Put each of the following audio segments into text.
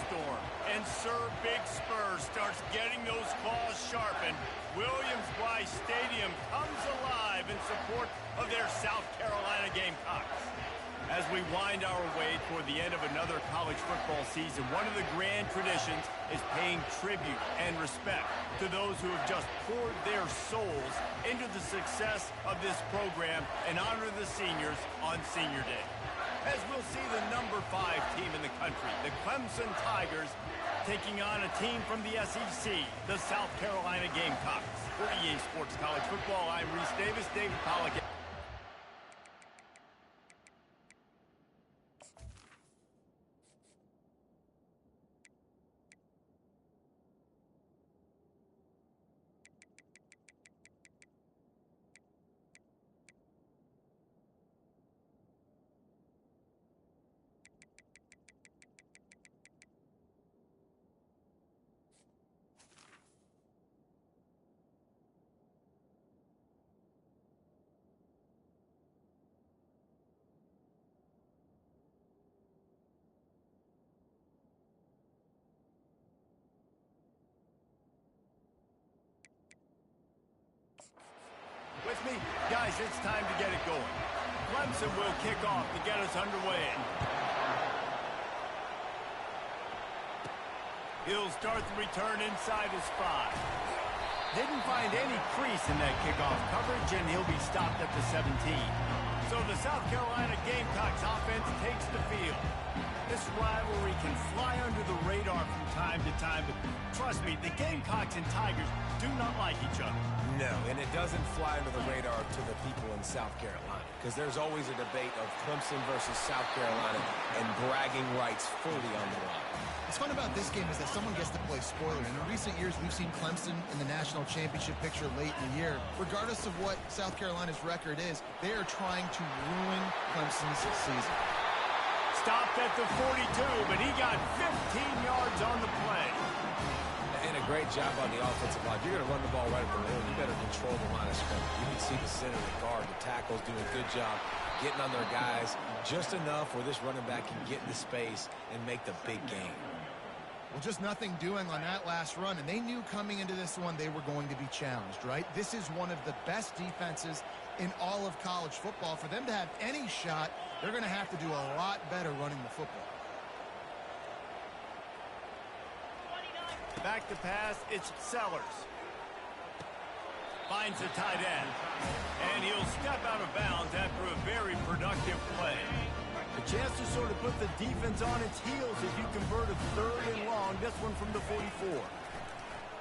storm. And Sir Big Spur starts getting those claws sharpened. Williams-Brice Stadium comes alive in support of their South Carolina Gamecocks. As we wind our way toward the end of another college football season, one of the grand traditions is paying tribute and respect to those who have just poured their souls into the success of this program and honor the seniors on Senior Day. As we'll see the number 5 team in the country, the Clemson Tigers, taking on a team from the SEC, the South Carolina Gamecocks. For EA Sports College Football, I'm Reese Davis, David Pollack. With me? Guys, it's time to get it going. Clemson will kick off to get us underway. He'll start the return inside his 5. Didn't find any crease in that kickoff coverage, and he'll be stopped at the 17. So the South Carolina Gamecocks offense takes the field. This rivalry can fly under the radar from time to time, but trust me, the Gamecocks and Tigers do not like each other. No, and it doesn't fly under the radar to the people in South Carolina, because there's always a debate of Clemson versus South Carolina and bragging rights fully on the line. What's fun about this game is that someone gets to play spoiler. And in recent years, we've seen Clemson in the national championship picture late in the year. Regardless of what South Carolina's record is, they are trying to ruin Clemson's season. Stopped at the 42, but he got 15 yards on the play. And a great job on the offensive line. If you're going to run the ball right at the rim, you better control the line of scrimmage. You can see the center, the guard, the tackles doing a good job getting on their guys just enough where this running back can get into space and make the big game. Well, just nothing doing on that last run, and they knew coming into this one they were going to be challenged, right? This is one of the best defenses in all of college football. For them to have any shot, they're going to have to do a lot better running the football. Back to pass, it's Sellers. Finds the tight end. And he'll step out of bounds after a very productive play. A chance to sort of put the defense on its heels if you convert a 3rd and long. This one from the 44.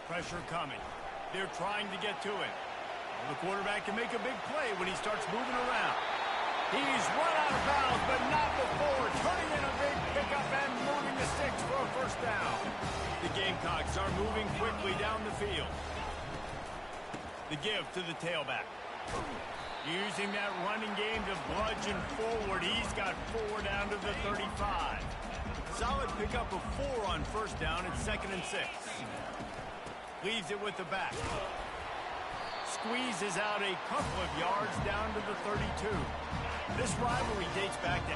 Pressure coming. They're trying to get to it. The quarterback can make a big play when he starts moving around. He's run out of bounds, but not before turning in a big pickup and moving the sticks for a 1st down. The Gamecocks are moving quickly down the field. The give to the tailback. Using that running game to bludgeon forward. He's got 4 down to the 35. Solid pickup of 4 on 1st down at 2nd and 6. Leaves it with the back. Squeezes out a couple of yards down to the 32. This rivalry dates back to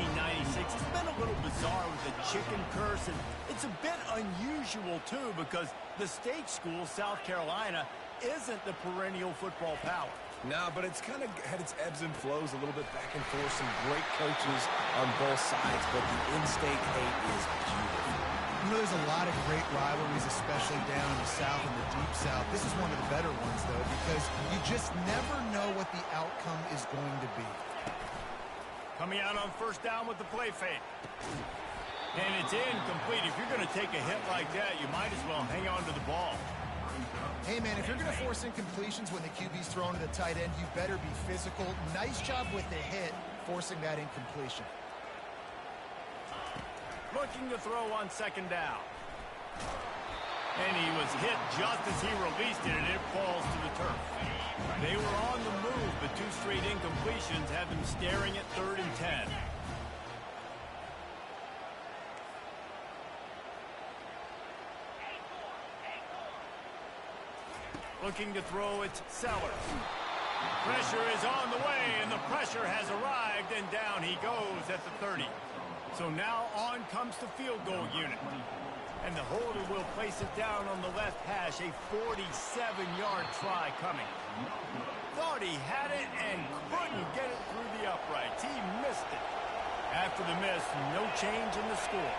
1896. It's been a little bizarre with the chicken curse, and it's a bit unusual, too, because the state school, South Carolina, isn't the perennial football power. No, but it's kind of had its ebbs and flows a little bit back and forth. Some great coaches on both sides, but the in-state hate is beautiful. You know, there's a lot of great rivalries, especially down in the South and the Deep South. This is one of the better ones, though, because you just never know what the outcome is going to be. Coming out on 1st down with the play fake. And it's incomplete. If you're going to take a hit like that, you might as well hang on to the ball. Hey, man, if you're going to force incompletions when the QB's thrown to the tight end, you better be physical. Nice job with the hit, forcing that incompletion. Looking to throw on 2nd down. And he was hit just as he released it, and it falls to the turf. They were on the move, but 2 straight incompletions have them staring at 3rd and 10. Looking to throw, it's Sellers. Pressure is on the way, and the pressure has arrived, and down he goes at the 30. So now on comes the field goal unit. And the holder will place it down on the left hash. A 47-yard try coming. Thought he had it and couldn't get it through the uprights. He missed it. After the miss, no change in the score.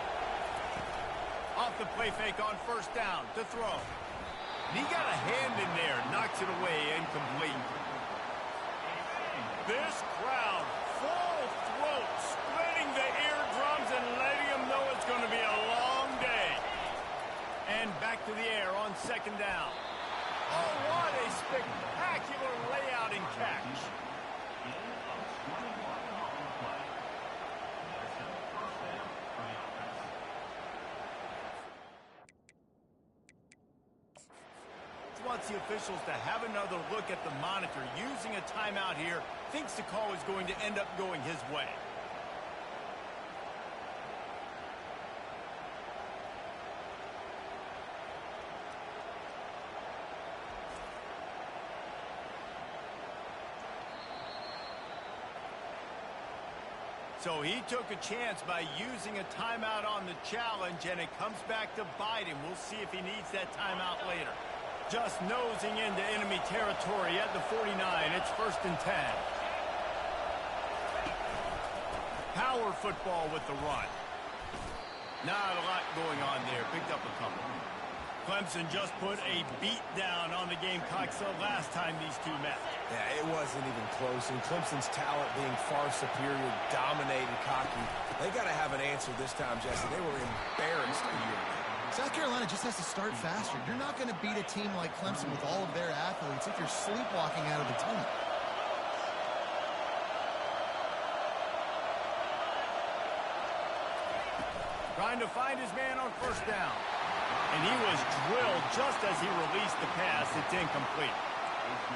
Off the play fake on first down to throw. He got a hand in there, knocks it away, incomplete. This crowd, full throat, splitting the eardrums and letting them know it's going to be a long day. And back to the air on second down. Oh, what a spectacular layout and catch. Wants the officials to have another look at the monitor. Using a timeout here, thinks the call is going to end up going his way. So he took a chance by using a timeout on the challenge, and it comes back to bite him. We'll see if he needs that timeout later. Just nosing into enemy territory at the 49. It's 1st and 10. Power football with the run. Not a lot going on there. Picked up a couple. Clemson just put a beat down on the Gamecocks the last time these two met. Yeah, it wasn't even close. And Clemson's talent being far superior, dominated, cocky. They got to have an answer this time, Jesse. They were embarrassed a year ago. South Carolina just has to start faster. You're not going to beat a team like Clemson with all of their athletes if you're sleepwalking out of the team. Trying to find his man on first down. And he was drilled just as he released the pass. It's incomplete.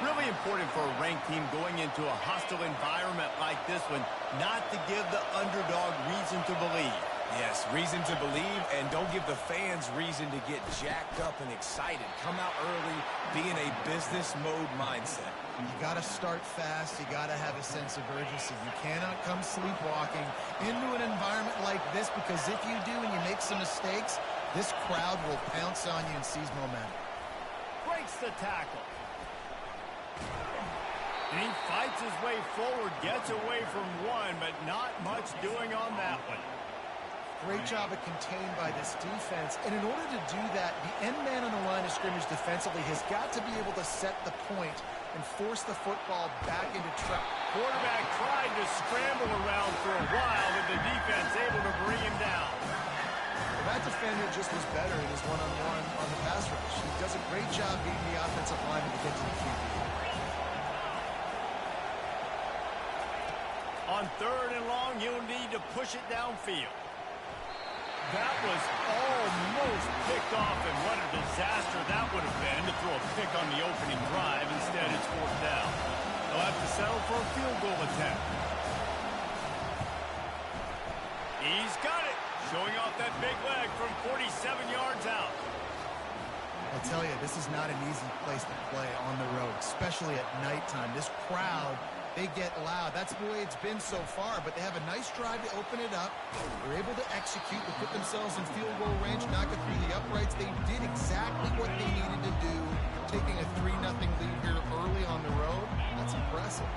Really important for a ranked team going into a hostile environment like this one not to give the underdog reason to believe. Yes, reason to believe, and don't give the fans reason to get jacked up and excited. Come out early, be in a business mode mindset. You got to start fast. You got to have a sense of urgency. You cannot come sleepwalking into an environment like this, because if you do and you make some mistakes, this crowd will pounce on you and seize momentum. Breaks the tackle. And he fights his way forward, gets away from one, but not much doing on that one. Great job of contained by this defense. And in order to do that, the end man on the line of scrimmage defensively has got to be able to set the point and force the football back into trap. Quarterback tried to scramble around for a while, but the defense able to bring him down. Well, that defender just was better in his one-on-one on the pass rush. He does a great job beating the offensive lineman to get to the QB. On 3rd and long, you'll need to push it downfield. That was almost picked off, and what a disaster that would have been to throw a pick on the opening drive. Instead, it's 4th down. They'll have to settle for a field goal attempt. He's got it, showing off that big leg from 47 yards out. I'll tell you, this is not an easy place to play on the road, especially at nighttime. This crowd, they get loud. That's the way it's been so far, but they have a nice drive to open it up. They're able to execute, to put themselves in field goal range, knock it through the uprights. They did exactly what they needed to do, taking a 3-0 lead here early on the road. That's impressive.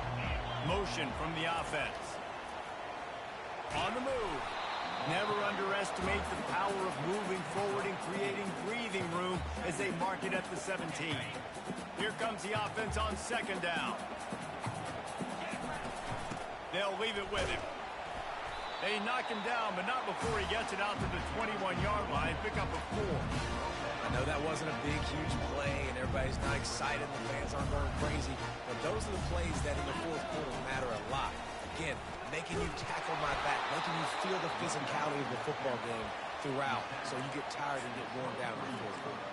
Motion from the offense. On the move. Never underestimate the power of moving forward and creating breathing room as they mark it at the 17. Here comes the offense on 2nd down. They'll leave it with him. They knock him down, but not before he gets it out to the 21-yard line. Pick up a 4. I know that wasn't a big, huge play, and everybody's not excited. The fans aren't going crazy. But those are the plays that in the 4th quarter matter a lot. Again, making you tackle my back, making you feel the physicality of the football game throughout, so you get tired and get worn down in the 4th quarter.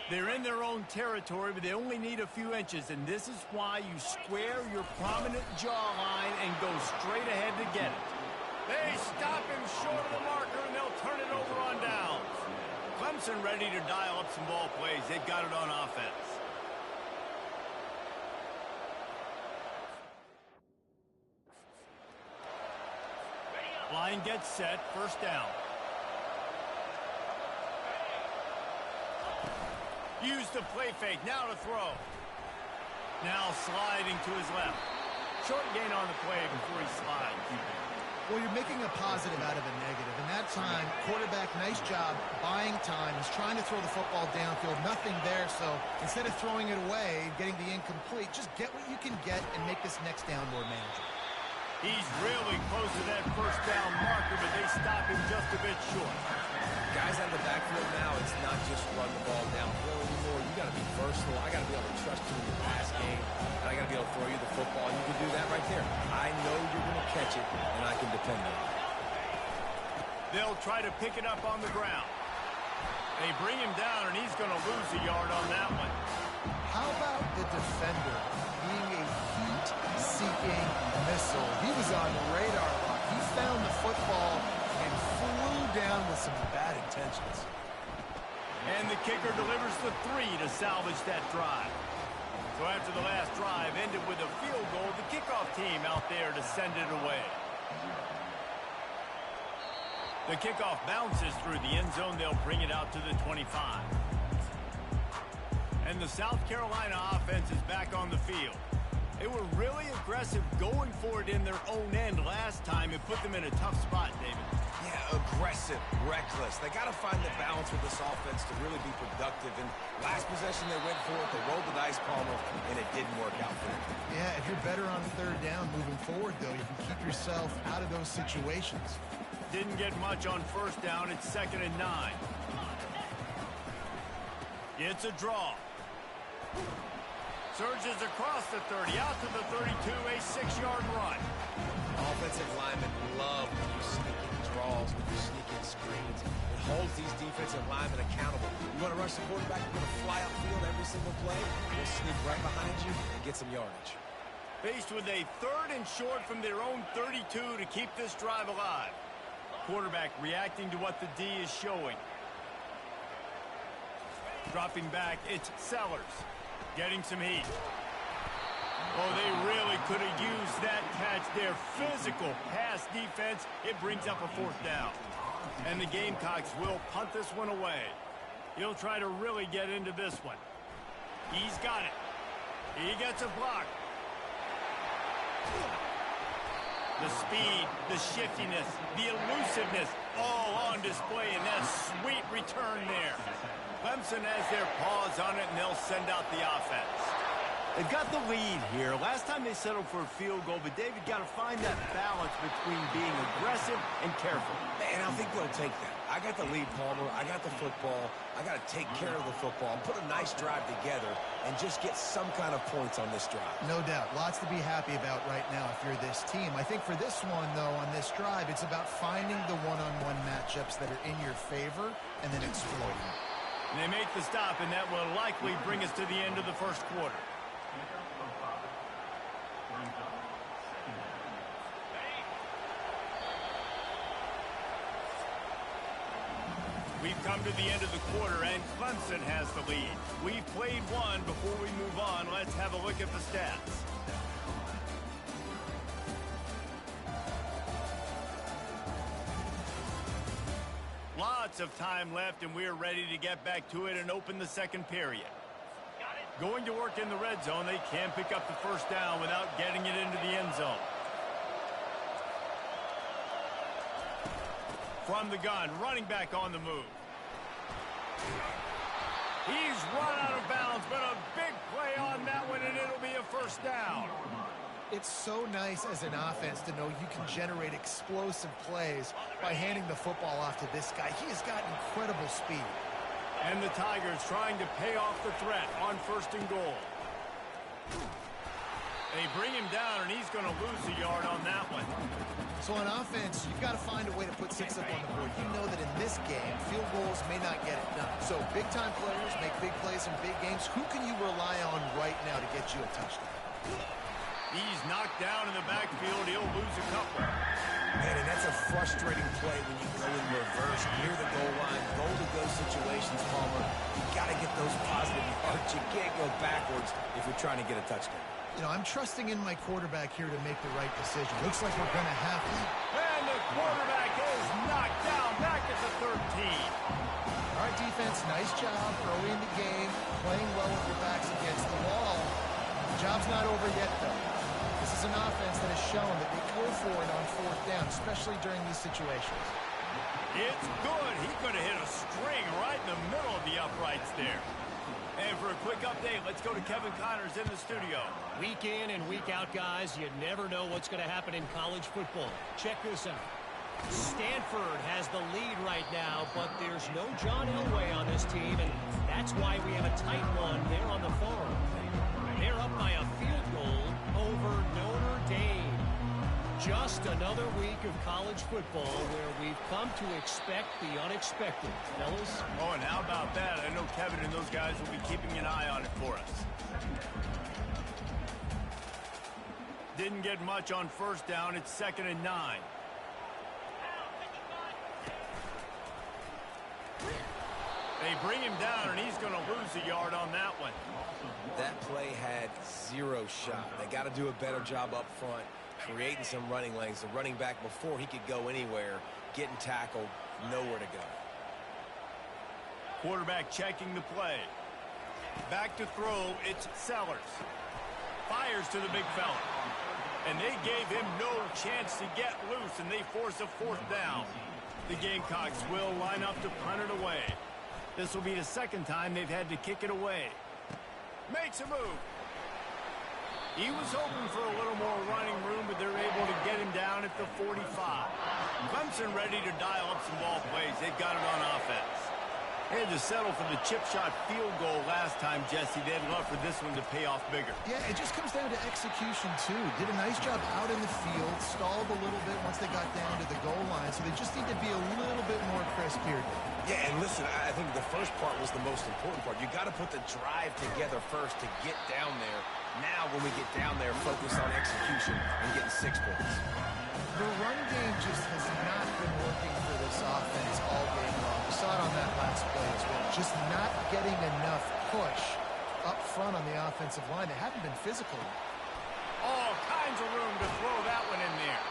They're in their own territory, but they only need a few inches, and this is why you square your prominent jawline and go straight ahead to get it. They stop him short of the marker, and they'll turn it over on downs. Clemson ready to dial up some ball plays. They've got it on offense. Line gets set, first down. Use the play fake, now to throw. Now sliding to his left. Short gain on the play before he slides. Well, you're making a positive out of a negative. And that time, quarterback, nice job buying time. He's trying to throw the football downfield. Nothing there, so instead of throwing it away, getting the incomplete, just get what you can get and make this next down more manageable. He's really close to that first down marker, but they stop him just a bit short. Guys out of the backfield now, it's not just run the ball downfield anymore. You got to be versatile. I got to be able to trust you in the pass game, and I got to be able to throw you the football. You can do that right there. I know you're going to catch it, and I can depend on it. They'll try to pick it up on the ground. They bring him down, and he's going to lose a yard on that one. How about the defender being a heat-seeking missile? He was on radar lock. He found the football and flew down with some bad intentions. And the kicker delivers the 3 to salvage that drive. So after the last drive ended with a field goal, the kickoff team out there to send it away. The kickoff bounces through the end zone. They'll bring it out to the 25. And the South Carolina offense is back on the field. They were really aggressive going for it in their own end last time. It put them in a tough spot, David. Yeah, aggressive, reckless. They got to find the balance with this offense to really be productive. And last possession they went for it, they rolled the dice, Palmer, and it didn't work out for them. Yeah, if you're better on third down moving forward, though, you can keep yourself out of those situations. Didn't get much on first down. It's 2nd and 9. It's a draw. Surges across the 30, out to the 32, a 6-yard run. Offensive linemen love when you sneak in draws, when you sneak in screens. It holds these defensive linemen accountable. You want to rush the quarterback, you're going to fly upfield every single play. They'll sneak right behind you and get some yardage. Faced with a 3rd and short from their own 32 to keep this drive alive. Quarterback reacting to what the D is showing. Dropping back, it's Sellers. Getting some heat. Oh, they really could have used that catch. Their physical pass defense, it brings up a 4th down. And the Gamecocks will punt this one away. He'll try to really get into this one. He's got it. He gets a block. The speed, the shiftiness, the elusiveness, all on display in that sweet return there. Clemson has their paws on it, and they'll send out the offense. They've got the lead here. Last time they settled for a field goal, but David got to find that balance between being aggressive and careful. And I think they'll take that. I got the lead, Palmer. I got the football. I got to take care of the football, put a nice drive together, and just get some kind of points on this drive. No doubt. Lots to be happy about right now if you're this team. I think for this one, though, on this drive, it's about finding the one-on-one matchups that are in your favor and then exploiting them. And they make the stop, and that will likely bring us to the end of the first quarter. We've come to the end of the quarter, and Clemson has the lead. We've played one. Before we move on, let's have a look at the stats. Lots of time left, and we're ready to get back to it and open the second period. Going to work in the red zone, they can pick up the first down without getting it into the end zone. From the gun, running back on the move. He's run out of bounds, but a big play on that one, and it'll be a first down. It's so nice as an offense to know you can generate explosive plays by handing the football off to this guy. He has got incredible speed. And the Tigers trying to pay off the threat on 1st and goal. They bring him down, and he's going to lose a yard on that one. So on offense, you've got to find a way to put 6 up on the board. You know that in this game, field goals may not get it done. So big-time players make big plays in big games. Who can you rely on right now to get you a touchdown? He's knocked down in the backfield. He'll lose a couple. Man, and that's a frustrating play when you go in reverse near the goal line, goal-to-go situations, Palmer. You got to get those positive yards. You can't go backwards if you're trying to get a touchdown. You know, I'm trusting in my quarterback here to make the right decision. Looks like we're going to have to. And the Quarterback is knocked down back at the 13. All right, defense, nice job early in the game, playing well with your backs against the wall. The job's not over yet, though. This is an offense that has shown that they go for it on fourth down, especially during these situations. It's good. He could have hit a string right in the middle of the uprights there. And for a quick update, let's go to Kevin Connors in the studio. Week in and week out, guys, you never know what's going to happen in college football. Check this out. Stanford has the lead right now, but there's no John Elway on this team, and that's why we have a tight one there on the farm. They're up by a field goal over Notre Dame. Just another week of college football where we've come to expect the unexpected. Fellas? Oh, and how about that? I know Kevin and those guys will be keeping an eye on it for us. Didn't get much on first down. It's 2nd and 9. They bring him down, and he's going to lose a yard on that one. That play had zero shot. They got to do a better job up front, creating some running lanes. The running back, before he could go anywhere, getting tackled, nowhere to go. Quarterback checking the play. Back to throw, it's Sellers. Fires to the big fella. And they gave him no chance to get loose, and they force a 4th down. The Gamecocks will line up to punt it away. This will be the 2nd time they've had to kick it away. Makes a move. He was hoping for a little more running room, but they're able to get him down at the 45. Clemson ready to dial up some ball plays. They've got it on offense. They had to settle for the chip shot field goal last time, Jesse. They'd love for this one to pay off bigger. Yeah, it just comes down to execution, too. Did a nice job out in the field, stalled a little bit once they got down to the goal line, so they just need to be a little bit more crisp here. Yeah, and listen, I think the first part was the most important part. You got to put the drive together first to get down there. Now, when we get down there, focus on execution and getting 6 points. The run game just has not been working for this offense all game long. We saw it on that last play as well. Just not getting enough push up front on the offensive line. They haven't been physical. All kinds of room to throw that one in there.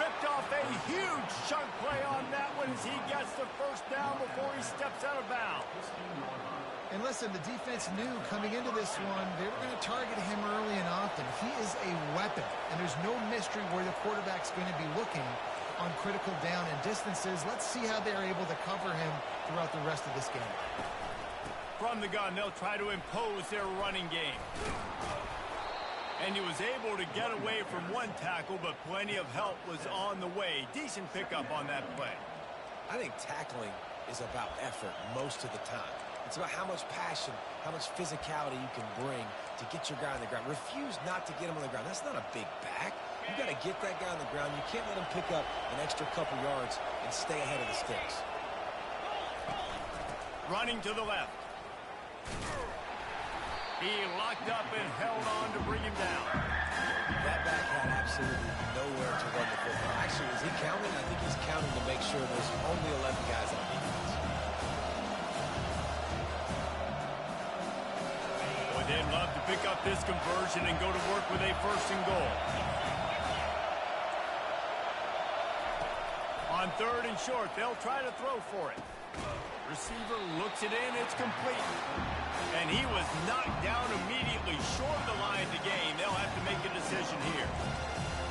Ripped off a huge chunk play on that one as he gets the 1st down before he steps out of bounds. And listen, the defense knew coming into this one, they were going to target him early and often. He is a weapon, and there's no mystery where the quarterback's going to be looking on critical down and distances. Let's see how they're able to cover him throughout the rest of this game. From the gun, they'll try to impose their running game. And he was able to get away from one tackle, but plenty of help was on the way. Decent pickup on that play. I think tackling is about effort most of the time. It's about how much passion, how much physicality you can bring to get your guy on the ground. Refuse not to get him on the ground. That's not a big back. You got to get that guy on the ground. You can't let him pick up an extra couple yards and stay ahead of the sticks. Running to the left. He locked up and held on to bring him down. That back had absolutely nowhere to run the football. Actually, is he counting? I think he's counting to make sure there's only 11 guys on defense. Boy, they'd love to pick up this conversion and go to work with a 1st and goal. On 3rd and short, they'll try to throw for it. Receiver looks it in, it's complete. And he was knocked down immediately short of the line of the game. They'll have to make a decision here.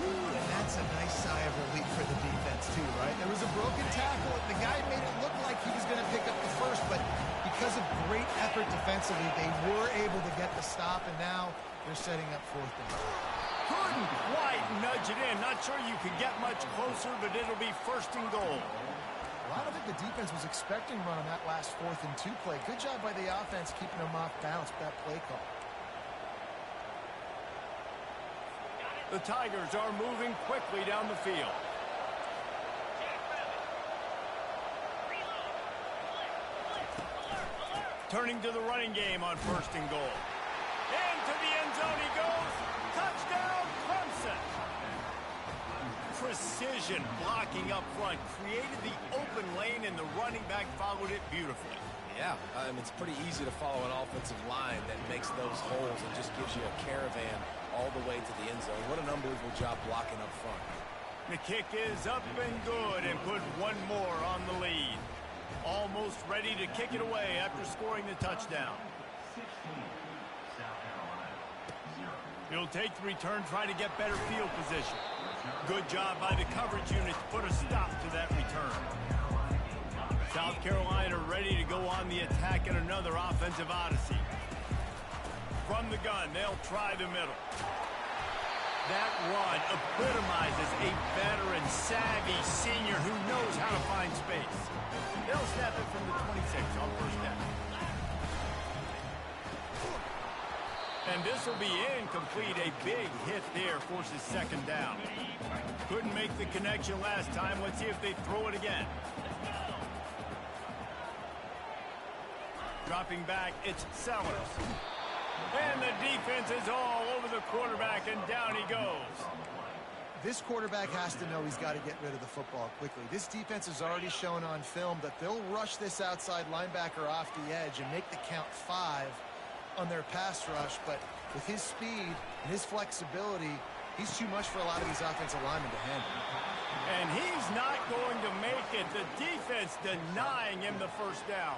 And that's a nice sigh of relief for the defense, too, right? There was a broken tackle. The guy made it look like he was going to pick up the 1st, but because of great effort defensively, they were able to get the stop, and now they're setting up 4th down. Couldn't quite nudge it in. Not sure you could get much closer, but it'll be 1st and goal. Well, I don't think the defense was expecting run on that last 4th and 2 play. Good job by the offense keeping them off balance with that play call. The Tigers are moving quickly down the field. Turning to the running game on 1st and goal. Into the end zone he goes. Touchdown, Clemson. Precision blocking up front created the open lane, and the running back followed it beautifully. Yeah, it's pretty easy to follow an offensive line that makes those holes and just gives you a caravan all the way to the end zone. What an unbelievable job blocking up front. The kick is up and good and put one more on the lead. Almost ready to kick it away after scoring the touchdown. He'll take the return, try to get better field position. Good job by the coverage unit to put a stop to that return. South Carolina ready to go on the attack in another offensive odyssey. From the gun, they'll try the middle. That run epitomizes a veteran, savvy senior who knows how to find space. They'll snap it from the 26 on first down. And this will be incomplete. A big hit there forces second down. Couldn't make the connection last time. Let's see if they throw it again. Dropping back, it's Sellers. And the defense is all over the quarterback, and down he goes. This quarterback has to know he's got to get rid of the football quickly. This defense has already shown on film that they'll rush this outside linebacker off the edge and make the count 5 on their pass rush, but with his speed and his flexibility, he's too much for a lot of these offensive linemen to handle. And he's not going to make it. The defense denying him the first down.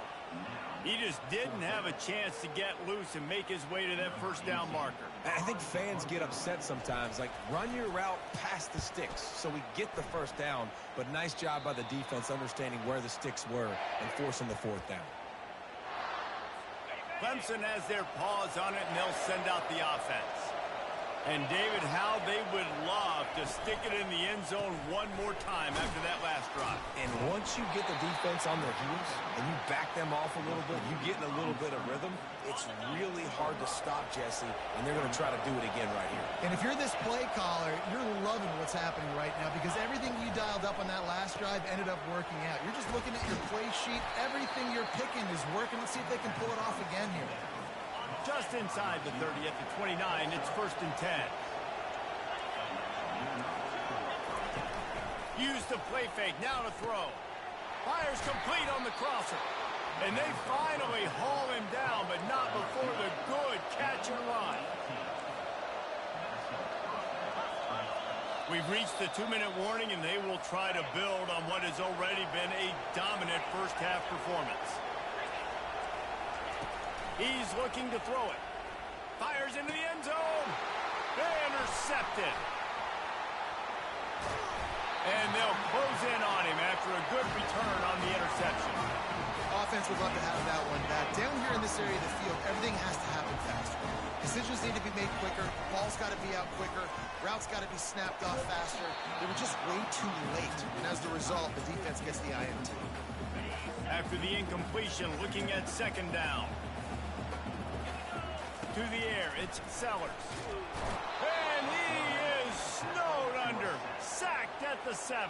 He just didn't have a chance to get loose and make his way to that first down marker. I think fans get upset sometimes, like run your route past the sticks so we get the first down, but nice job by the defense understanding where the sticks were and forcing the fourth down. Clemson has their paws on it, and they'll send out the offense. And, David, how they would love to stick it in the end zone one more time after that last drive. And once you get the defense on their heels and you back them off a little bit, you get in a little bit of rhythm, it's really hard to stop, Jesse, and they're going to try to do it again right here. And if you're this play caller, you're loving what's happening right now because everything you dialed up on that last drive ended up working out. You're just looking at your play sheet. Everything you're picking is working. Let's see if they can pull it off again here. Just inside the 30 at the 29, it's 1st and 10. Use the play fake, now to throw. Fires complete on the crosser. And they finally haul him down, but not before the good catch and run. We've reached the 2-minute warning, and they will try to build on what has already been a dominant first-half performance. He's looking to throw it. Fires into the end zone. Intercepted. And they'll close in on him after a good return on the interception. Offense would love to have that one back. Down here in this area of the field, everything has to happen faster. Decisions need to be made quicker. Ball's got to be out quicker. Routes got to be snapped off faster. They were just way too late. And as the result, the defense gets the INT. After the incompletion, looking at second down. To the air, it's Sellers. And he is snowed under. Sacked at the 7.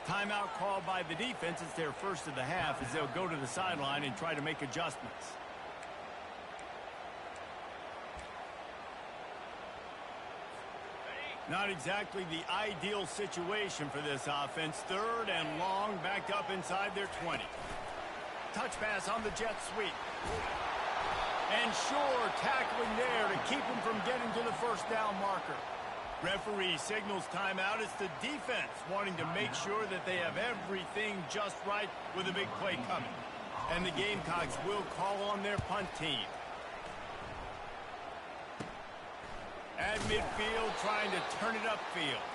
Timeout called by the defense. It's their first of the half as they'll go to the sideline and try to make adjustments. Not exactly the ideal situation for this offense. 3rd and long, backed up inside their 20. Touch pass on the jet sweep. And sure, tackling there to keep him from getting to the first down marker. Referee signals timeout. It's the defense wanting to make sure that they have everything just right with a big play coming. And the Gamecocks will call on their punt team. At midfield, trying to turn it upfield.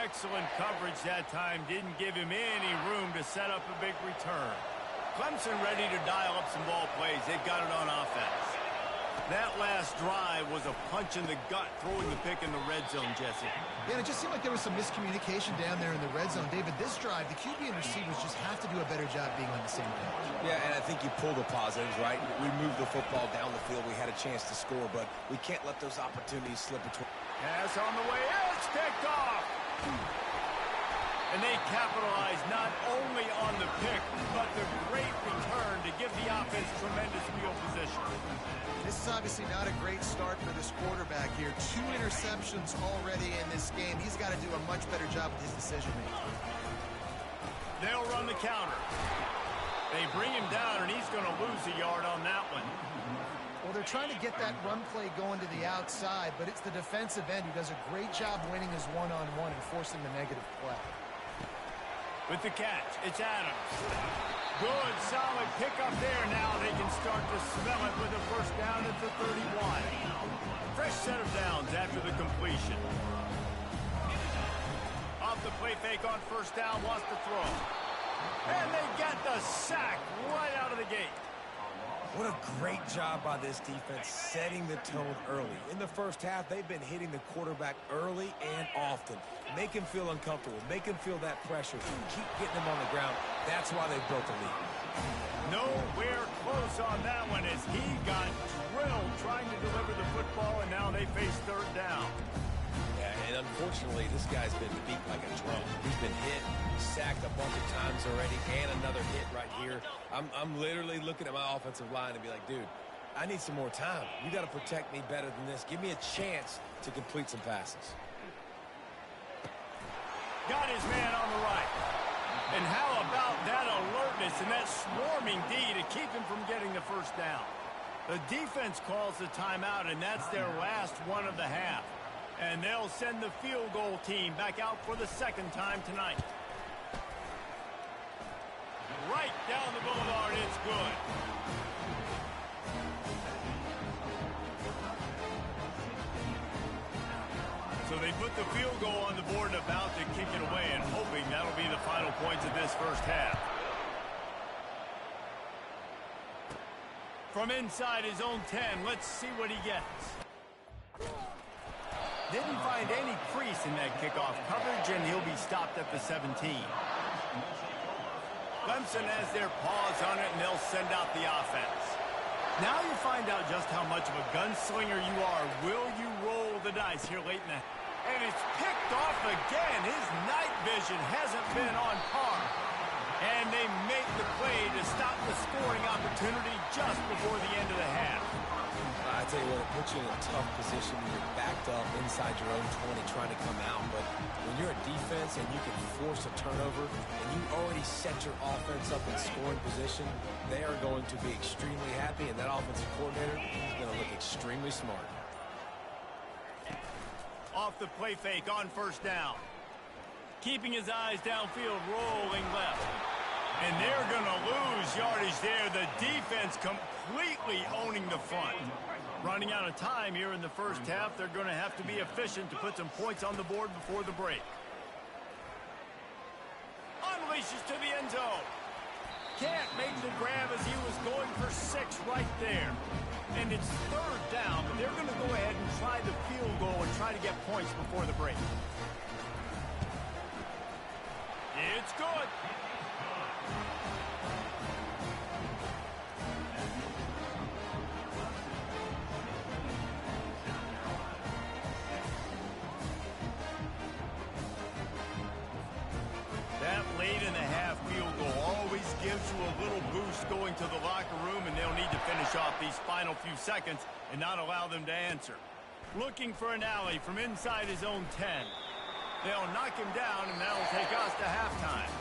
Excellent coverage that time. Didn't give him any room to set up a big return. Clemson ready to dial up some ball plays. They've got it on offense. That last drive was a punch in the gut, throwing the pick in the red zone, Jesse. Yeah, and it just seemed like there was some miscommunication down there in the red zone. David, this drive, the QB and receivers just have to do a better job being on the same page. Yeah, and I think you pull the positives, right? We moved the football down the field. We had a chance to score, but we can't let those opportunities slip between. Pass on the way. It's picked off. And they capitalize not only on the pick, but the great return to give the offense tremendous field position. This is obviously not a great start for this quarterback here. 2 interceptions already in this game. He's got to do a much better job with his decision-making. They'll run the counter. They bring him down, and he's going to lose a yard on that one. Well, they're trying to get that run play going to the outside, but it's the defensive end who does a great job winning his one-on-one and forcing the negative play. With the catch, it's Adams. Good, solid pickup there. Now they can start to smell it with a first down at the 31. Fresh set of downs after the completion. Off the play fake on first down, lost the throw. And they get the sack right out of the gate. What a great job by this defense setting the tone early. In the first half, they've been hitting the quarterback early and often. Make him feel uncomfortable. Make him feel that pressure. Keep getting him on the ground. That's why they've built a lead. Nowhere close on that one as he got drilled trying to deliver the football, and now they face third down. Yeah, and unfortunately, this guy's been beat like a drum. He's been hit, sacked a bunch of times already, and another hit right here. I'm literally looking at my offensive line and be like, dude, I need some more time. You got to protect me better than this. Give me a chance to complete some passes. Got his man on the right. And how about that alertness and that swarming D to keep him from getting the first down? The defense calls the timeout, and that's their last one of the half. And they'll send the field goal team back out for the second time tonight. Right down the boulevard, it's good. So they put the field goal on the board and about to kick it away, and hoping that'll be the final points of this first half. From inside his own 10, let's see what he gets. Didn't find any crease in that kickoff coverage, and he'll be stopped at the 17. Clemson has their paws on it, and they'll send out the offense. Now you find out just how much of a gunslinger you are. Will you roll the dice here late in the... And it's picked off again. His night vision hasn't been on par. And they make the play to stop the scoring opportunity just before the end of the half. I tell you what, it puts you in a tough position when you're backed up inside your own 20 trying to come out. But when you're a defense and you can force a turnover and you already set your offense up in scoring position, they are going to be extremely happy, and that offensive coordinator is going to look extremely smart. Off the play fake on first down. Keeping his eyes downfield, rolling left. And they're going to lose yardage there. The defense completely owning the front. Running out of time here in the first half. They're going to have to be efficient to put some points on the board before the break. Unleashes to the end zone. Can't make the grab as he was going for 6 right there. And it's third down, but they're going to go ahead and try the field goal and try to get points before the break. It's good. That late in the half field goal always gives you a little boost going to the locker room, and they'll need to finish off these final few seconds and not allow them to answer. Looking for an alley from inside his own 10. They'll knock him down, and that'll take us to halftime.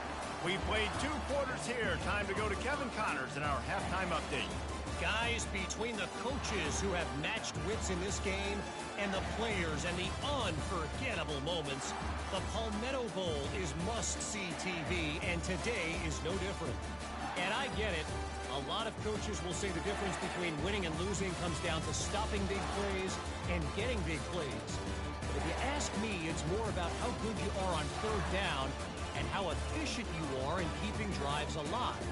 We played 2 quarters here. Time to go to Kevin Connors in our halftime update. Guys, between the coaches who have matched wits in this game and the players and the unforgettable moments, the Palmetto Bowl is must-see TV, and today is no different. And I get it. A lot of coaches will say the difference between winning and losing comes down to stopping big plays and getting big plays. But if you ask me, it's more about how good you are on third down and how efficient you are in keeping drives alive.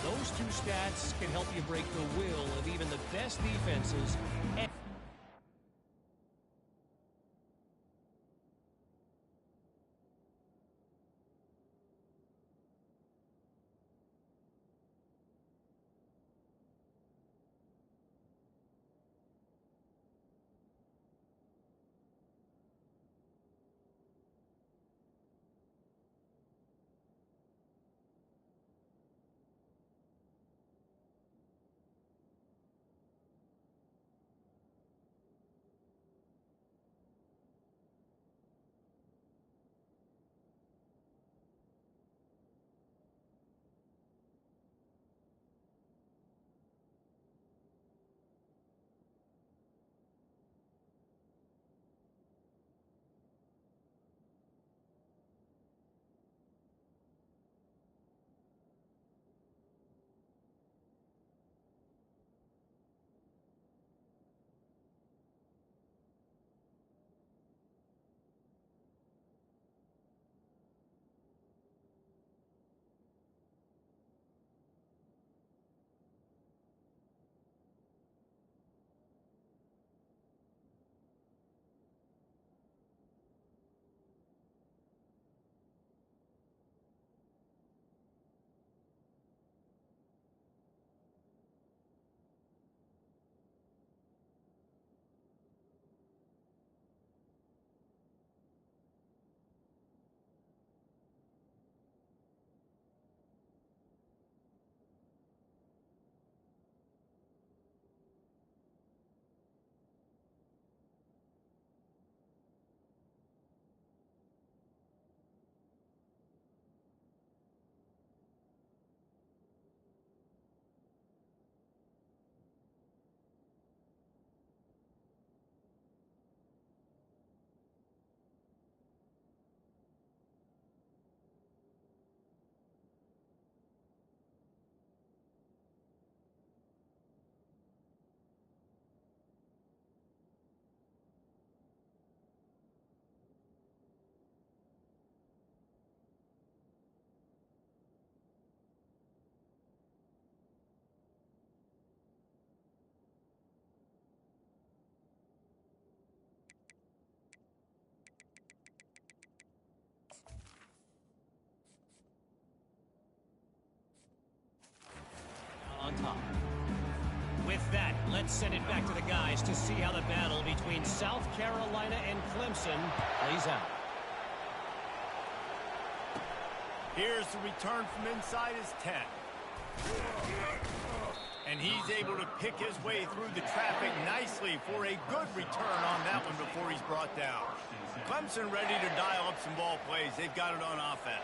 Those 2 stats can help you break the will of even the best defenses. Let's send it back to the guys to see how the battle between South Carolina and Clemson plays out. Here's the return from inside his 10. And he's able to pick his way through the traffic nicely for a good return on that one before he's brought down. Clemson ready to dial up some ball plays. They've got it on offense.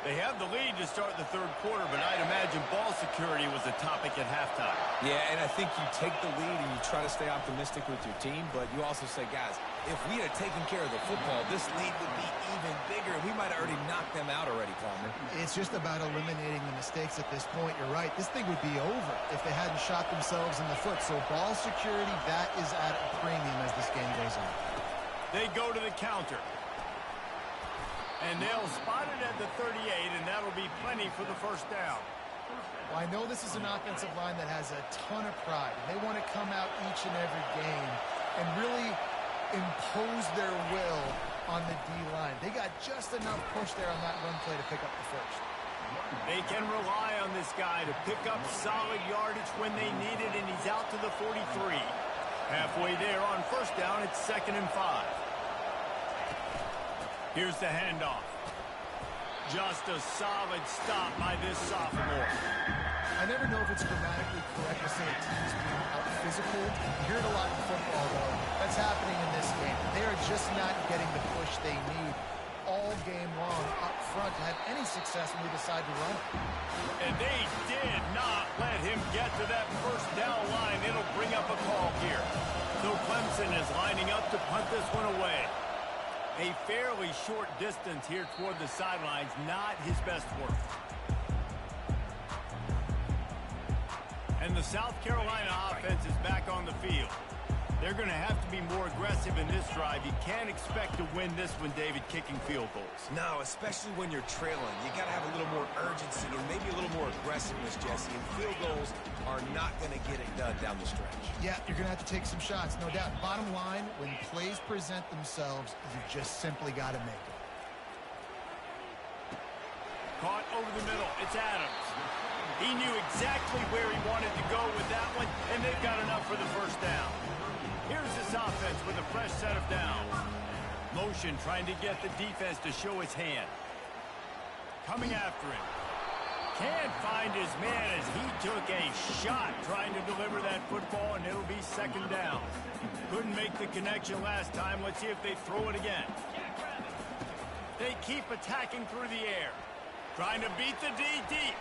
They have the lead to start the third quarter, but I'd imagine ball security was a topic at halftime. Yeah, and I think you take the lead and you try to stay optimistic with your team, but you also say, guys, if we had taken care of the football, this lead would be even bigger. We might have already knocked them out already, Palmer. It's just about eliminating the mistakes at this point. You're right. This thing would be over if they hadn't shot themselves in the foot. So ball security, that is at a premium as this game goes on. They go to the counter. And they'll spot it at the 38, and that'll be plenty for the first down. Well, I know this is an offensive line that has a ton of pride. They want to come out each and every game and really impose their will on the D-line. They got just enough push there on that run play to pick up the first. They can rely on this guy to pick up solid yardage when they need it, and he's out to the 43. Halfway there on first down, it's 2nd and 5. Here's the handoff. Just a solid stop by this sophomore. I never know if it's grammatically correct to say a team's being out physical. You hear it a lot in football, though. That's happening in this game. They are just not getting the push they need all game long up front to have any success when they decide to run it. And they did not let him get to that first down line. It'll bring up a call here. So Clemson is lining up to punt this one away. A fairly short distance here toward the sidelines, not his best work. And the South Carolina offense is back on the field. They're going to have to be more aggressive in this drive. You can't expect to win this one, David, kicking field goals. No, especially when you're trailing. You got to have a little more urgency and maybe a little more aggressiveness, Jesse. And field goals are not going to get it done down the stretch. Yeah, you're going to have to take some shots, no doubt. Bottom line, when plays present themselves, you just simply got to make it. Caught over the middle. It's Adams. He knew exactly where he wanted to go with that one, and they've got enough for the first down. Here's this offense with a fresh set of downs. Motion trying to get the defense to show his hand. Coming after him. Can't find his man as he took a shot trying to deliver that football, and it'll be 2nd down. Couldn't make the connection last time. Let's see if they throw it again. They keep attacking through the air. Trying to beat the D deep.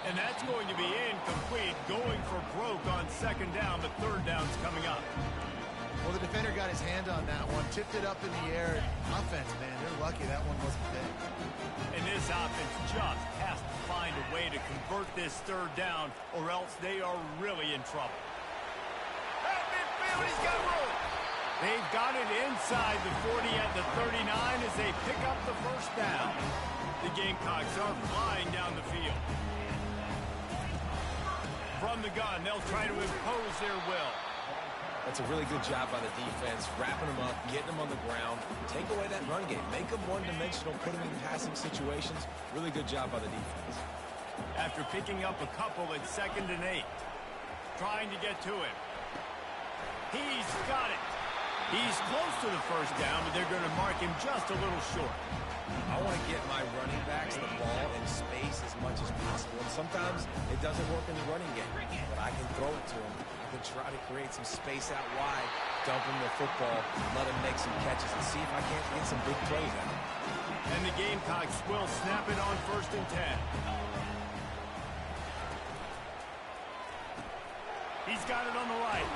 And that's going to be incomplete, going for broke on 2nd down, but 3rd down's coming up. Well, the defender got his hand on that one, tipped it up in the air. Offense, man, they're lucky that one wasn't big. And this offense just has to find a way to convert this 3rd down, or else they are really in trouble. At midfield, he's got room. They've got it inside the 40 at the 39 as they pick up the first down. The Gamecocks are flying down the field. From the gun, they'll try to impose their will. That's a really good job by the defense, wrapping them up, getting them on the ground, take away that run game, make them one-dimensional, put them in passing situations. Really good job by the defense. After picking up a couple at 2nd and 8. Trying to get to him. He's got it. He's close to the first down, but they're going to mark him just a little short. I want to get my running backs the ball in space as much as possible. And sometimes it doesn't work in the running game, but I can throw it to him. I can try to create some space out wide, dump him the football, let him make some catches, and see if I can't get some big plays out of him. And the Gamecocks will snap it on 1st and 10. He's got it on the right.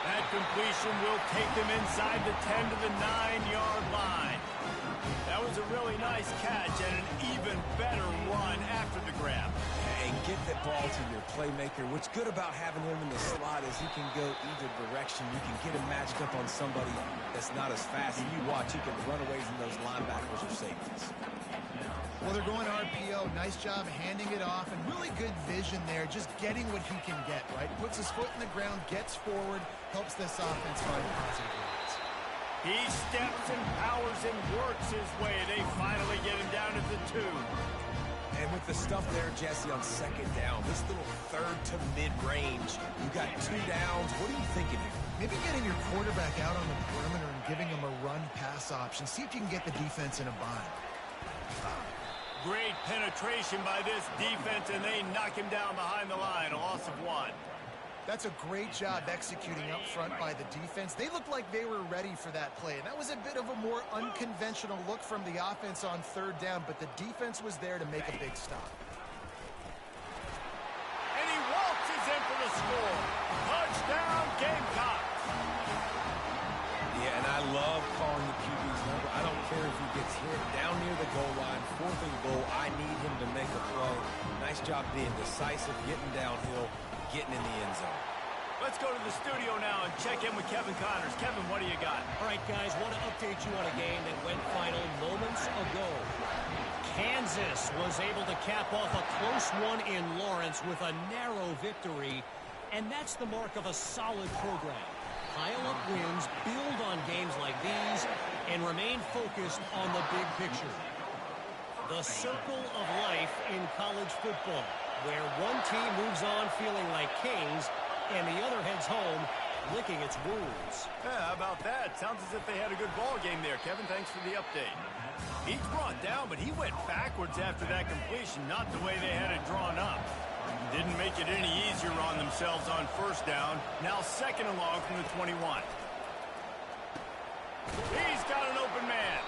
That completion will take them inside the 10 to the 9-yard line. That was a really nice catch and an even better run after the grab. And get that ball to your playmaker. What's good about having him in the slot is he can go either direction. You can get him matched up on somebody that's not as fast. And you watch, he can run away from those linebackers or safeties. Well, they're going RPO. Nice job handing it off, and really good vision there, just getting what he can get, right? Puts his foot in the ground, gets forward, helps this offense find positive runs. He steps and powers and works his way. They finally get him down to the 2. And with the stuff there, Jesse, on second down, this little third to mid-range, you got 2 downs. What are you thinking here? Maybe getting your quarterback out on the perimeter and giving him a run-pass option. See if you can get the defense in a bind. Great penetration by this defense, and they knock him down behind the line. A loss of 1. That's a great job executing up front by the defense. They looked like they were ready for that play, and that was a bit of a more unconventional look from the offense on third down, but the defense was there to make a big stop. And he waltzes in for the score. Touchdown, Gamecocks. Yeah, and I love calling the QB's number. I don't care if he gets hit down near the goal line, 4th and goal. I need him to make a play. Nice job being decisive, getting downhill, getting in the end zone. Let's go to the studio now and check in with Kevin Connors. Kevin, what do you got? All right, guys, want to update you on a game that went final moments ago. Kansas was able to cap off a close one in Lawrence with a narrow victory, and that's the mark of a solid program. Pile up wins, build on games like these, and remain focused on the big picture. The circle of life in college football, where one team moves on feeling like kings and the other heads home licking its wounds. Yeah, how about that? Sounds as if they had a good ball game there. Kevin, thanks for the update. He's brought down, but he went backwards after that completion, not the way they had it drawn up. Didn't make it any easier on themselves on first down. Now 2nd and long from the 21. He's got an open man.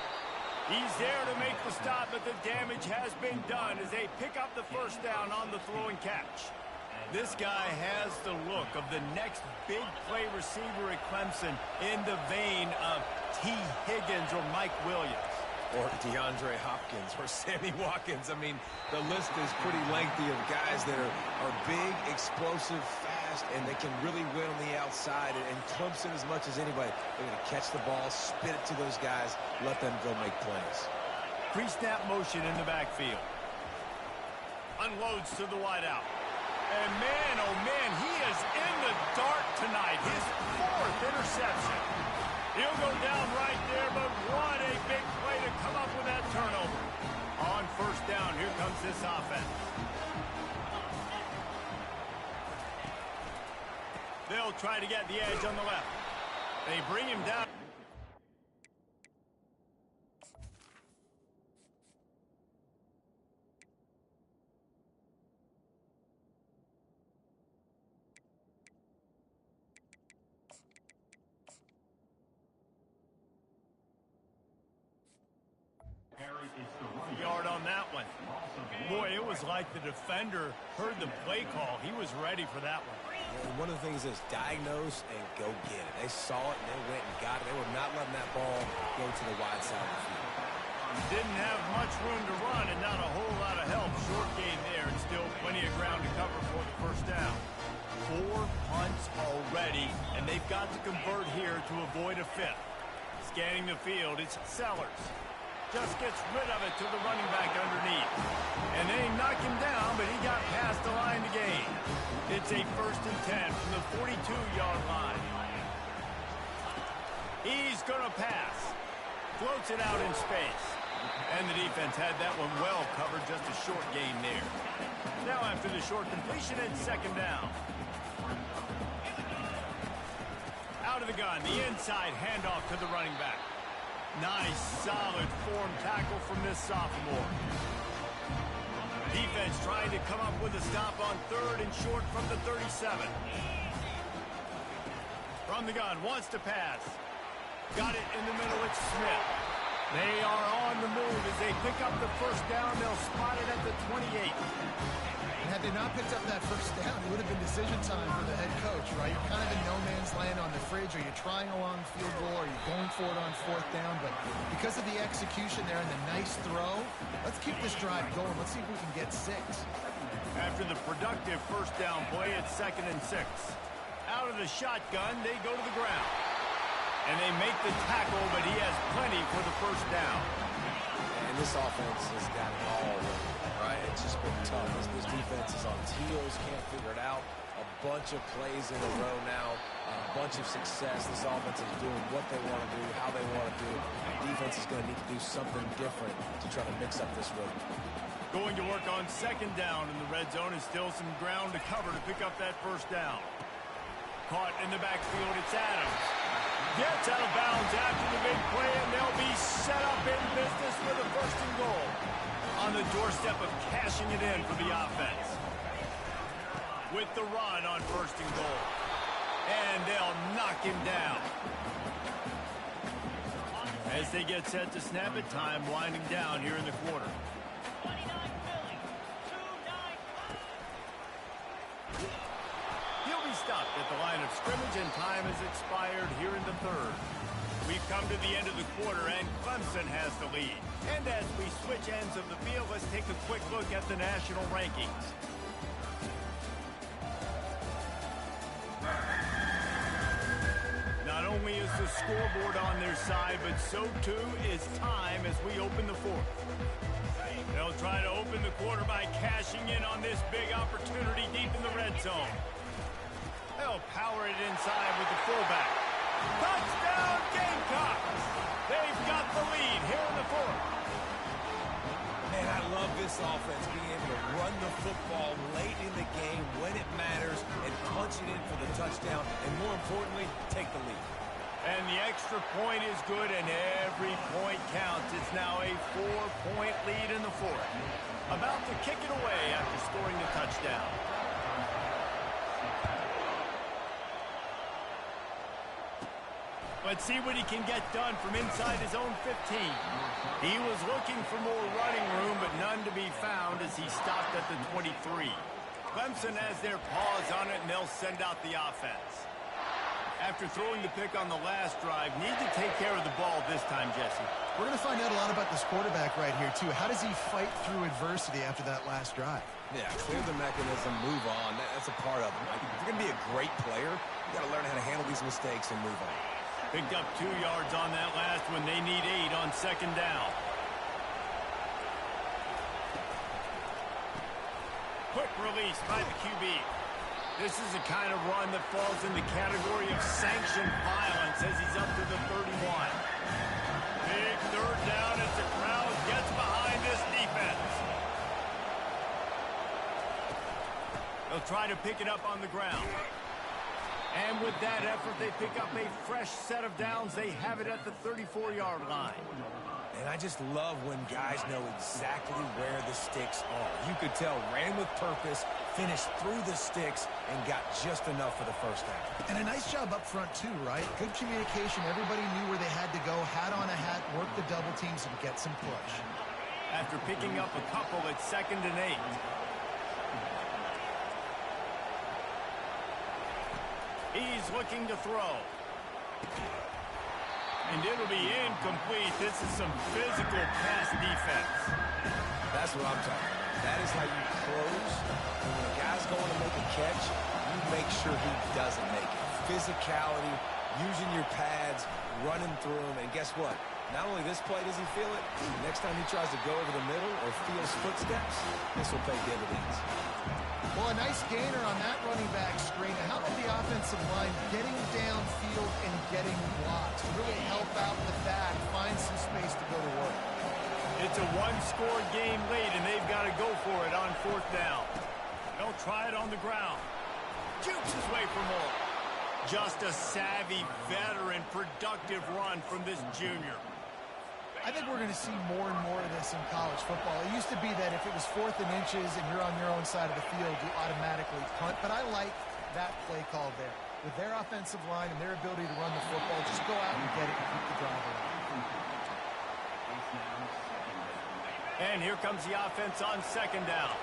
He's there to make the stop, but the damage has been done as they pick up the first down on the throw and catch. This guy has the look of the next big play receiver at Clemson in the vein of T. Higgins or Mike Williams. Or DeAndre Hopkins or Sammy Watkins. I mean, the list is pretty lengthy of guys that are big, explosive, fast, and they can really win on the outside. And Clemson, as much as anybody, they're going to catch the ball, spit it to those guys, let them go make plays. Pre-snap motion in the backfield. Unloads to the wideout. And man, oh man, he is in the dark tonight. His 4th interception. He'll go down right there, but what a big play to come up with that turnover. On first down, here comes this offense. They'll try to get the edge on the left. They bring him down. Yard on that one. Boy, it was like the defender heard the play call. He was ready for that one. And one of the things is diagnose and go get it. They saw it and they went and got it. They were not letting that ball go to the wide side of the field. Didn't have much room to run and not a whole lot of help. Short gain there and still plenty of ground to cover for the first down. 4 punts already, and they've got to convert here to avoid a 5th. Scanning the field, it's Sellers. Just gets rid of it to the running back underneath. And they knock him down, but he got past the line to gain. It's a 1st and 10 from the 42-yard line. He's going to pass. Floats it out in space. And the defense had that one well covered, just a short gain there. Now after the short completion, it's 2nd down. Out of the gun, the inside handoff to the running back. Nice, solid form tackle from this sophomore. Defense trying to come up with a stop on 3rd and short from the 37. From the gun, wants to pass. Got it in the middle, it's Smith. They are on the move as they pick up the first down. They'll spot it at the 28. And had they not picked up that first down, it would have been decision time for the head coach, right? You're kind of in no man's land on the fridge. Are you trying a long field goal? Are you going for it on 4th down? But because of the execution there and the nice throw, let's keep this drive going. Let's see if we can get 6. After the productive first down play, it's 2nd and 6. Out of the shotgun, they go to the ground. And they make the tackle, but he has plenty for the first down. And this offense has got it all right? It's just been tough. This defense is on its heels, can't figure it out. A bunch of plays in a row now, a bunch of success. This offense is doing what they want to do, how they want to do it. The defense is going to need to do something different to try to mix up this rhythm. Going to work on second down in the red zone, and still some ground to cover to pick up that first down. Caught in the backfield, it's Adams. Gets out of bounds after the big play, and they'll be set up in business with a first and goal. On the doorstep of cashing it in for the offense. With the run on first and goal. And they'll knock him down. As they get set to snap it, time winding down here in the quarter. He'll be stopped at the line of scrimmage, and time has expired here in the third. We've come to the end of the quarter, and Clemson has the lead. And as we switch ends of the field, let's take a quick look at the national rankings. Not only is the scoreboard on their side, but so too is time as we open the fourth. They'll try to open the quarter by cashing in on this big opportunity deep in the red zone. They'll power it inside with the fullback. Touchdown Gamecocks! They've got the lead here in the fourth. Man, I love this offense being able to run the football late in the game when it matters and punch it in for the touchdown, and more importantly, take the lead. And the extra point is good, and every point counts. It's now a 4-point lead in the fourth. About to kick it away after scoring the touchdown. Let's see what he can get done from inside his own 15. He was looking for more running room, but none to be found as he stopped at the 23. Clemson has their paws on it, and they'll send out the offense. After throwing the pick on the last drive, need to take care of the ball this time, Jesse. We're going to find out a lot about this quarterback right here, too. How does he fight through adversity after that last drive? Yeah, clear the mechanism, move on. That's a part of it. If you're going to be a great player, you got to learn how to handle these mistakes and move on. Picked up 2 yards on that last one. They need 8 on second down. Quick release by the QB. This is the kind of run that falls in the category of sanctioned violence as he's up to the 31. Big third down as the crowd gets behind this defense. They'll try to pick it up on the ground. And with that effort, they pick up a fresh set of downs. They have it at the 34-yard line. And I just love when guys know exactly where the sticks are. You could tell, ran with purpose, finished through the sticks, and got just enough for the first down. And a nice job up front, too, right? Good communication. Everybody knew where they had to go, hat on a hat, work the double teams, and get some push. After picking up a couple, it's 2nd and 8. He's looking to throw. And it'll be incomplete. This is some physical pass defense. That's what I'm talking about. That is how you close. And when a guy's going to make a catch, you make sure he doesn't make it. Physicality, using your pads, running through them. And guess what? Not only this play does he feel it, next time he tries to go over the middle or feels footsteps, this will pay dividends. Well, a nice gainer on that running back screen. How about the offensive line getting downfield and getting blocks to really help out the back, find some space to go to work? It's a one-score game late, and they've got to go for it on 4th down. They'll try it on the ground. Jukes his way for more. Just a savvy, veteran, productive run from this junior. I think we're going to see more and more of this in college football. It used to be that if it was 4th and inches and you're on your own side of the field, you automatically punt. But I like that play call there. With their offensive line and their ability to run the football, just go out and get it and keep the drive alive. And here comes the offense on 2nd down.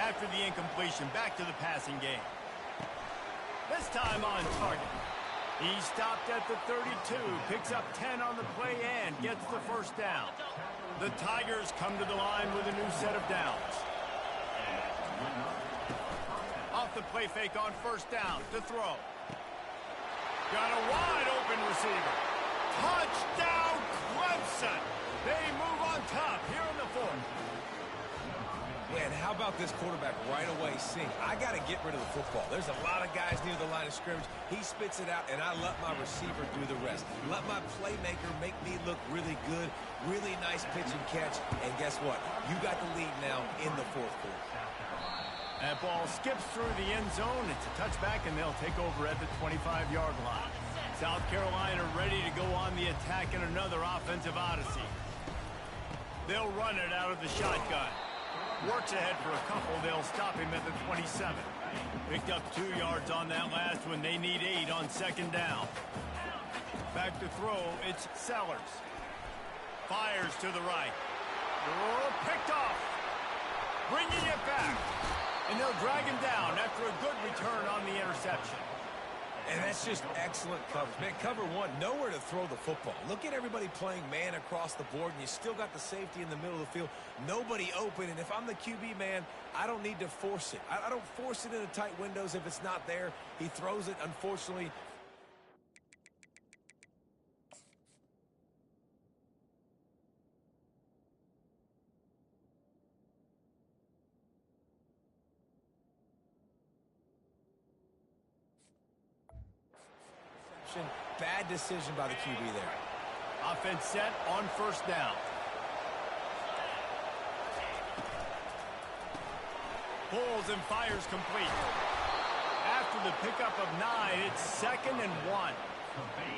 After the incompletion, back to the passing game. This time on target. He stopped at the 32, picks up 10 on the play and gets the first down. The Tigers come to the line with a new set of downs. Off the play fake on 1st down to throw. Got a wide open receiver. Touchdown Clemson! They move on top here in the 4th. Yeah, and how about this quarterback right away seeing, I got to get rid of the football. There's a lot of guys near the line of scrimmage. He spits it out, and I let my receiver do the rest. Let my playmaker make me look really good, really nice pitch and catch. And guess what? You got the lead now in the fourth quarter. That ball skips through the end zone. It's a touchback, and they'll take over at the 25-yard line. South Carolina ready to go on the attack in another offensive odyssey. They'll run it out of the shotgun. Works ahead for a couple. They'll stop him at the 27. Picked up 2 yards on that last one. They need 8 on second down. Back to throw. It's Sellers. Fires to the right. Oh, picked off. Bringing it back. And they'll drag him down after a good return on the interception. And that's just excellent coverage. Man, cover one, nowhere to throw the football. Look at everybody playing man across the board, and you still got the safety in the middle of the field. Nobody open, and if I'm the QB, man, I don't need to force it. I don't force it into tight windows if it's not there. He throws it, unfortunately. Bad decision by the QB there. Offense set on first down. Pulls and fires complete. After the pickup of 9, it's 2nd and 1.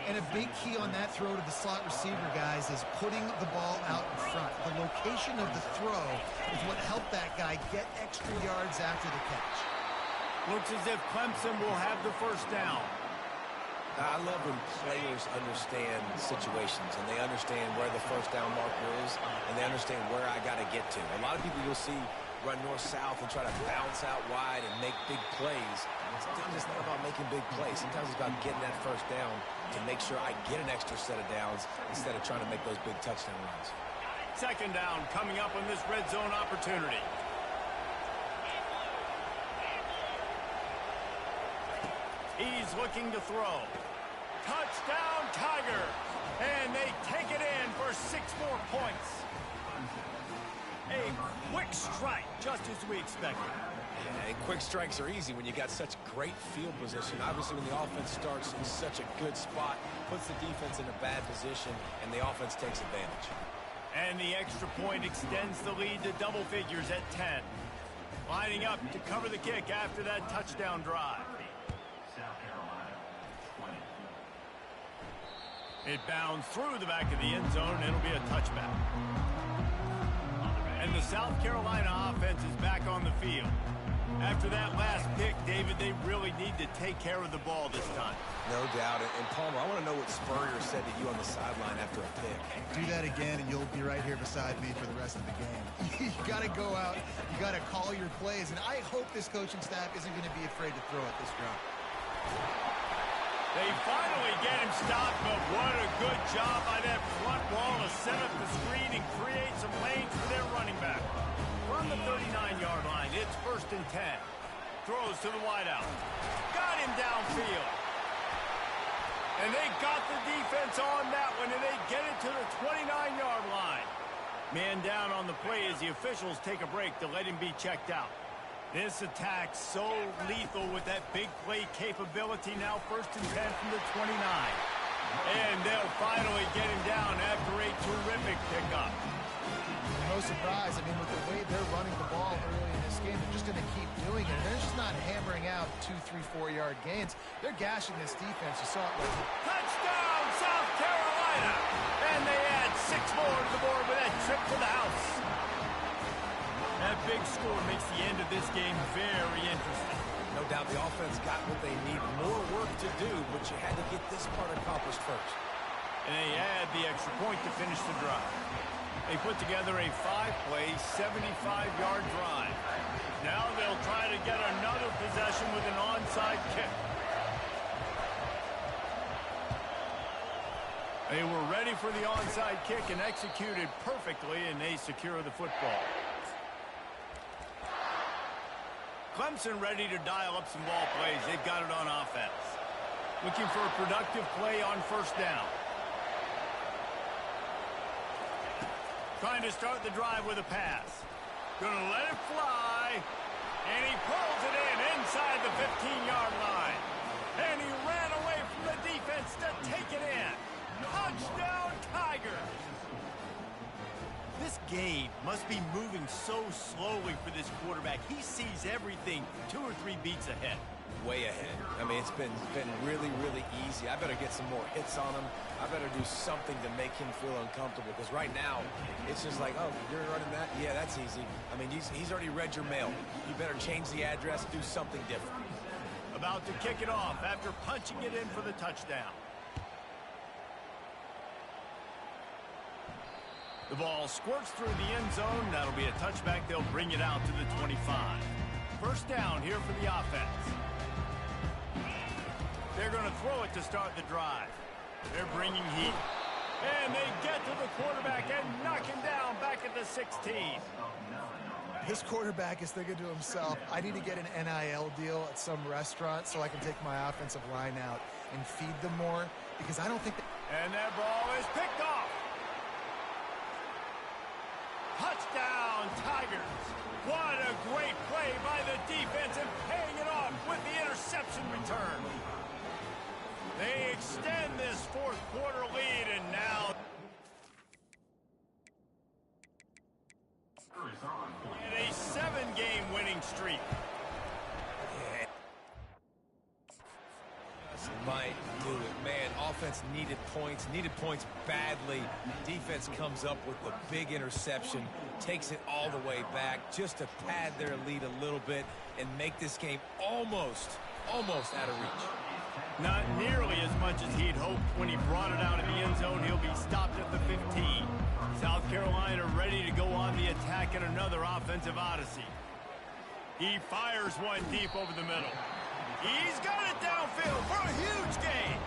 And a big key on that throw to the slot receiver, guys, is putting the ball out in front. The location of the throw is what helped that guy get extra yards after the catch. Looks as if Clemson will have the first down. I love when players understand situations and they understand where the first down marker is and they understand where I got to get to. A lot of people you'll see run north-south and try to bounce out wide and make big plays. Sometimes it's not about making big plays. Sometimes it's about getting that first down to make sure I get an extra set of downs instead of trying to make those big touchdown runs. Second down coming up on this red zone opportunity. He's looking to throw. Touchdown, Tiger! And they take it in for 6 more points. A quick strike, just as we expected. Yeah, and quick strikes are easy when you got such great field position. Obviously, when the offense starts in such a good spot, puts the defense in a bad position, and the offense takes advantage. And the extra point extends the lead to double figures at 10. Lining up to cover the kick after that touchdown drive. It bounds through the back of the end zone, and it'll be a touchback. And the South Carolina offense is back on the field. After that last pick, David, they really need to take care of the ball this time. No doubt. And Palmer, I want to know what Spurrier said to you on the sideline after a pick. Do that again, and you'll be right here beside me for the rest of the game. You got to go out. You got to call your plays. And I hope this coaching staff isn't going to be afraid to throw at this drive. They finally get him stopped, but what a good job by that front wall to set up the screen and create some lanes for their running back. From the 39-yard line, it's 1st and 10. Throws to the wideout. Got him downfield. And they got the defense on that one, and they get it to the 29-yard line. Man down on the play as the officials take a break to let him be checked out. This attack so lethal with that big play capability. Now 1st and 10 from the 29. And they'll finally get him down after a terrific pickup. No surprise. I mean, with the way they're running the ball early in this game, they're just going to keep doing it. They're just not hammering out 2, 3, 4-yard gains. They're gashing this defense. You saw it right here. Touchdown, South Carolina! And they add 6 more to the board with that trip to the house. That big score makes the end of this game very interesting. No doubt the offense got what they need. More work to do, but you had to get this part accomplished first. And they add the extra point to finish the drive. They put together a 5-play, 75-yard drive. Now they'll try to get another possession with an onside kick. They were ready for the onside kick and executed perfectly, and they secure the football. Clemson ready to dial up some ball plays. They've got it on offense. Looking for a productive play on 1st down. Trying to start the drive with a pass. Gonna let it fly. And he pulls it in inside the 15-yard line. And he ran away from the defense to take it in. Touchdown, Tigers. This game must be moving so slowly for this quarterback. He sees everything 2 or 3 beats ahead. Way ahead. I mean, it's been really, really easy. I better get some more hits on him. I better do something to make him feel uncomfortable, because right now, it's just like, oh, you're running that? Yeah, that's easy. I mean, he's already read your mail. You better change the address, do something different. About to kick it off after punching it in for the touchdown. The ball squirts through the end zone. That'll be a touchback. They'll bring it out to the 25. First down here for the offense. They're going to throw it to start the drive. They're bringing heat. And they get to the quarterback and knock him down back at the 16. This quarterback is thinking to himself, I need to get an NIL deal at some restaurant so I can take my offensive line out and feed them more, because I don't think that... And that ball is picked off. Touchdown, Tigers. What a great play by the defense, and paying it off with the interception return. They extend this fourth quarter lead, and now in a 7-game winning streak. Might do it. Man, offense needed points badly. Defense comes up with the big interception, takes it all the way back just to pad their lead a little bit and make this game almost out of reach. Not nearly as much as he'd hoped when he brought it out of the end zone. He'll be stopped at the 15. South Carolina ready to go on the attack in another offensive odyssey. He fires one deep over the middle. He's got it downfield for a huge gain.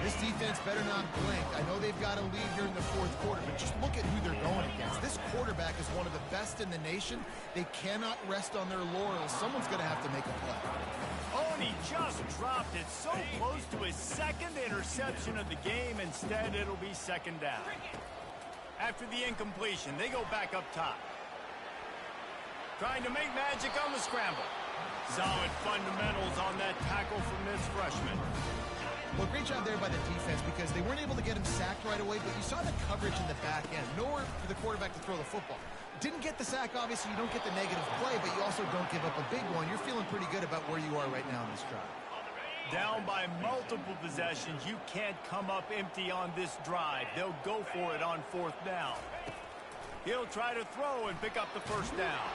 This defense better not blink. I know they've got a lead here in the fourth quarter, but just look at who they're going against. This quarterback is one of the best in the nation. They cannot rest on their laurels. Someone's going to have to make a play. Oh, and he just dropped it so close to his second interception of the game. Instead, it'll be second down. After the incompletion, they go back up top. Trying to make magic on the scramble. Solid fundamentals on that tackle from this freshman. Well, great job there by the defense, because they weren't able to get him sacked right away, but you saw the coverage in the back end. Nowhere for the quarterback to throw the football. Didn't get the sack, obviously. You don't get the negative play, but you also don't give up a big one. You're feeling pretty good about where you are right now in this drive. Down by multiple possessions. You can't come up empty on this drive. They'll go for it on fourth down. He'll try to throw and pick up the first down.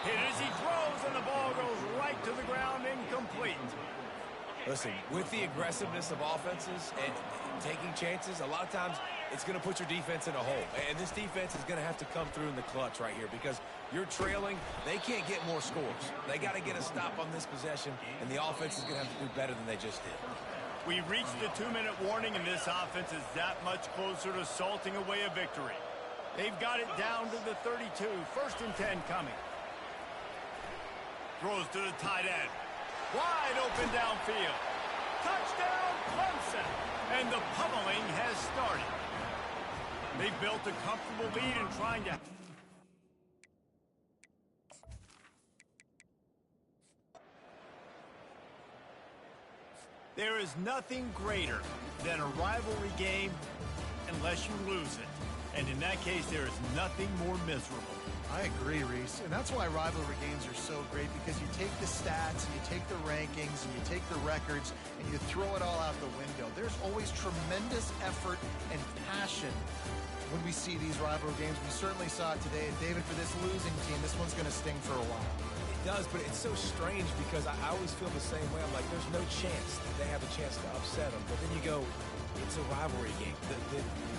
Hit as he throws, and the ball goes right to the ground, incomplete. Listen, with the aggressiveness of offenses and taking chances, a lot of times it's going to put your defense in a hole. And this defense is going to have to come through in the clutch right here, because you're trailing. They can't get more scores. They got to get a stop on this possession, and the offense is going to have to do better than they just did. We reached the 2-minute warning, and this offense is that much closer to salting away a victory. They've got it down to the 32. First and 10 coming. Throws to the tight end. Wide open downfield. Touchdown, Clemson. And the pummeling has started. They built a comfortable lead and trying to... There is nothing greater than a rivalry game unless you lose it. And in that case, there is nothing more miserable. I agree, Reese. And that's why rivalry games are so great, because you take the stats, and you take the rankings, and you take the records, and you throw it all out the window. There's always tremendous effort and passion when we see these rivalry games. We certainly saw it today. And David, for this losing team, this one's going to sting for a while. It does, but it's so strange, because I always feel the same way. I'm like, there's no chance that they have a chance to upset them. But then you go, it's a rivalry game.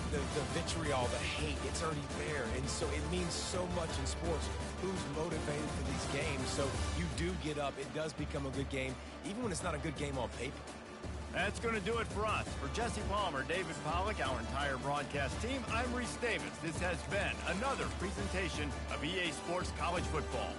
The vitriol, the hate, it's already there. And so it means so much in sports. Who's motivated for these games? So you do get up. It does become a good game, even when it's not a good game on paper. That's going to do it for us. For Jesse Palmer, David Pollack, our entire broadcast team, I'm Reese Davis. This has been another presentation of EA Sports College Football.